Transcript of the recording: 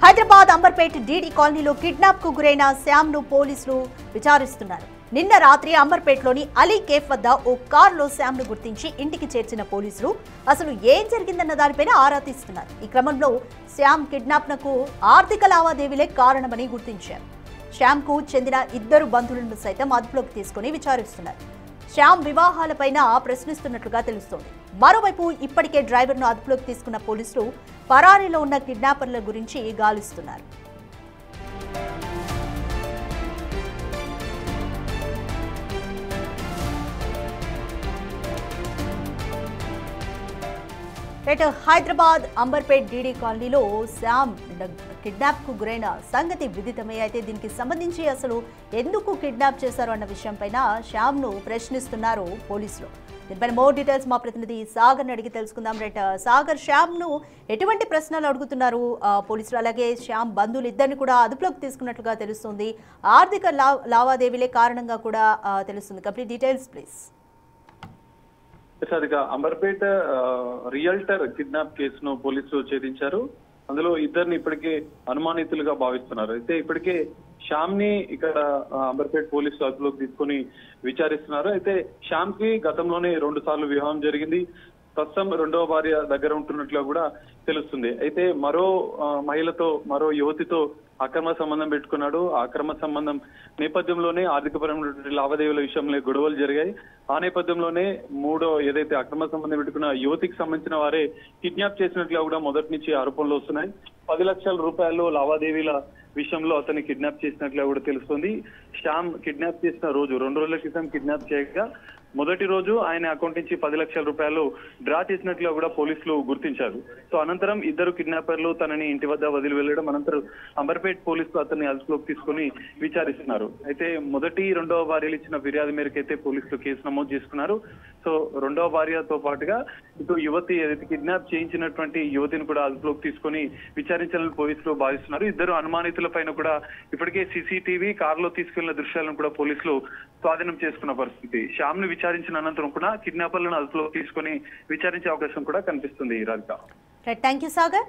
Hyderabad Amberpet DD కాలనీలో kidnap కు గురైన శ్యామ్ ను పోలీసులు విచారిస్తున్నారు. నిన్న రాత్రి అంబర్పేట్లోని అలీ కేఫ్ వద్ద ఓ కారులో శ్యామ్ ను గుర్తించి ఇంటికి చేర్చిన పోలీసులు అసలు ఏం జరిగిందన్న దానిపైన ఆరా తీస్తున్నారు. ఈ క్రమంలో శ్యామ్ కిడ్నాప్ నకు ఆర్థిక లావాదేవీలే కారణమని గుర్తించారు. శ్యామ్ కు చెందిన ఇద్దరు బంధువులను సైతం అదుపులోకి తీసుకుని విచారిస్తున్నారు. శ్యామ్ వివాహాలపైన ప్రశ్నిస్తున్నట్లుగా తెలుస్తోంది. మరోవైపు ఇప్పటికే డ్రైవర్ను అదుపులోకి తీసుకున్న పోలీసులు పరారీలో ఉన్న కిడ్నాపర్ల గురించి గాలిస్తున్నారు. హైదరాబాద్ అంబర్పేట్ డీడీ కాలనీలో శ్యామ్ కిడ్నాప్ కు గురైన సంగతి విదితమే. అయితే దీనికి సంబంధించి అసలు ఎందుకు కిడ్నాప్ చేశారు అన్న విషయంపైన శ్యామ్ ను ప్రశ్నిస్తున్నారు పోలీసులు. దీనిపైన మోర్ డీటెయిల్స్ మా ప్రతినిధి సాగర్ అడిగి తెలుసుకుందాం. సాగర్, శ్యామ్ ను ఎటువంటి ప్రశ్నలు అడుగుతున్నారు పోలీసులు? అలాగే శ్యామ్ బంధువులు ఇద్దరిని కూడా అదుపులోకి తీసుకున్నట్లుగా తెలుస్తుంది. ఆర్థిక లావాదేవీలే కారణంగా కూడా తెలుస్తుంది. Complete details please. Amberpet realtor kidnap కేసును పోలీసులు ఛేదించారు. అందులో ఇద్దరిని ఇప్పటికే అనుమానితులుగా భావిస్తున్నారు. అయితే ఇప్పటికే శ్యామ్ ని ఇక్కడ అంబర్పేట్ పోలీసులు అదుపులోకి తీసుకుని విచారిస్తున్నారు. అయితే శ్యామ్ కి గతంలోనే 2 సార్లు వివాహం జరిగింది. ప్రస్తుతం రెండవ భార్య దగ్గర ఉంటున్నట్లుగా కూడా తెలుస్తుంది. అయితే మరో మహిళతో, మరో యువతితో అక్రమ సంబంధం పెట్టుకున్నాడు. ఆ అక్రమ సంబంధం నేపథ్యంలోనే ఆర్థికపరమైన లావాదేవీల విషయంలో గొడవలు జరిగాయి. ఆ నేపథ్యంలోనే ఏదైతే అక్రమ సంబంధం పెట్టుకున్న యువతికి సంబంధించిన వారే కిడ్నాప్ చేసినట్లుగా కూడా మొదటి నుంచి ఆరోపణలు వస్తున్నాయి. 10 లక్షల రూపాయలు లావాదేవీల విషయంలో అతన్ని కిడ్నాప్ చేసినట్లుగా కూడా తెలుస్తుంది. శ్యామ్ కిడ్నాప్ చేసిన రోజు 2 రోజుల క్రితం కిడ్నాప్ చేయగా మొదటి రోజు ఆయన అకౌంట్ నుంచి 10 లక్షల రూపాయలు డ్రా చేసినట్లుగా కూడా పోలీసులు గుర్తించారు. సో అనంతరం ఇద్దరు కిడ్నాపర్లు తనని ఇంటి వద్ద వదిలి వెళ్లడం, అనంతరం అంబర్పేట్ పోలీసులు అతన్ని అదుపులోకి తీసుకుని విచారిస్తున్నారు. అయితే మొదటి, రెండవ భార్యలు ఇచ్చిన ఫిర్యాదు మేరకు అయితే పోలీసులు కేసు నమోదు చేసుకున్నారు. సో రెండవ భార్యతో పాటుగా ఇటు యువతి ఏదైతే కిడ్నాప్ చేయించినటువంటి యువతిని కూడా అదుపులోకి తీసుకుని విచారించాలని పోలీసులు భావిస్తున్నారు. ఇద్దరు అనుమానితుల పైన కూడా ఇప్పటికే సీసీటీవీ కారులో తీసుకెళ్లిన దృశ్యాలను కూడా పోలీసులు స్వాధీనం చేసుకున్న పరిస్థితి. శ్యామ్ ను విచారించిన అనంతరం కూడా కిడ్నాపర్లను అదుపులోకి తీసుకుని విచారించే అవకాశం కూడా కనిపిస్తుంది. Radhika, thank you Sagar.